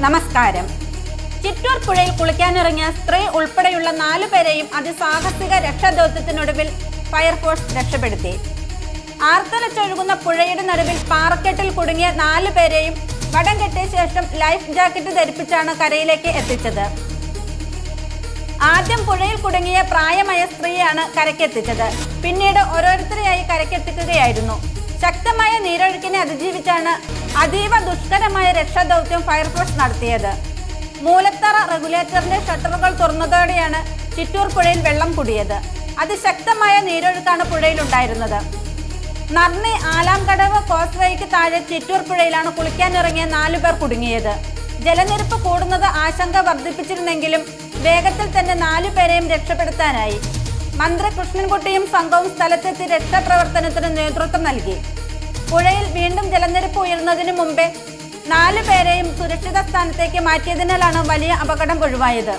നമസ്കാരം. ചിറ്റൂർ പുഴയിൽ കുളിക്കാനിറങ്ങിയ സ്ത്രീ ഉൾപ്പെടെയുള്ള 4 പേരെയും അതിസാഹസിക രക്ഷാദൗത്യത്തിനൊടുവിൽ ഫയർഫോഴ്സ് രക്ഷപ്പെടുത്തി. ആർത്തലച്ചൊഴുകുന്ന പുഴയുടെ നടുവിൽ പാറക്കെട്ടിൽ കുടുങ്ങിയ 4 പേരെയും വടം കെട്ടിയ ശേഷം ലൈഫ് ജാക്കറ്റ് ധരിപ്പിച്ചാണ് കരയിലേക്ക് എത്തിച്ചത്. ആദ്യം പുഴയിൽ കുടുങ്ങിയ പ്രായമായ സ്ത്രീയാണ് കരക്കെത്തിച്ചത്. പിന്നീട് ഓരോരുത്തരെയായി കരക്കെത്തിക്കുകയായിരുന്നു. ശക്തമായ നീരൊഴുക്കിനെ അതിജീവിച്ചാണ് അതീവ ദുഷ്കരമായ രക്ഷാദൗത്യം ഫയർഫോഴ്സ് നടത്തിയത്. മൂലത്തറ റെഗുലേറ്ററിന്റെ ഷട്ടറുകൾ തുറന്നതോടെയാണ് ചിറ്റൂർ പുഴയിൽ വെള്ളം കൂടിയത്. അതിശക്തമായ നീരൊഴുക്കാണ് പുഴയിലുണ്ടായിരുന്നത്. നർണി ആലാംകടവ് കോസ്വേയ്ക്ക് താഴെ ചിറ്റൂർ പുഴയിലാണ് കുളിക്കാനിറങ്ങിയ 4 പേർ കുടുങ്ങിയത്. ജലനിരപ്പ് കൂടുന്നത് ആശങ്ക വർദ്ധിപ്പിച്ചിരുന്നെങ്കിലും വേഗത്തിൽ തന്നെ 4 പേരെയും രക്ഷപ്പെടുത്താനായി. മന്ത്രി കൃഷ്ണൻകുട്ടിയും സംഘവും സ്ഥലത്തെത്തി രക്ഷാപ്രവർത്തനത്തിന് നേതൃത്വം നൽകി. പുഴയിൽ വീണ്ടും ജലനിരപ്പ് ഉയർന്നതിനു മുമ്പേ 4 പേരെയും സുരക്ഷിത സ്ഥാനത്തേക്ക് മാറ്റിയതിനാലാണ് വലിയ അപകടം ഒഴിവായത്.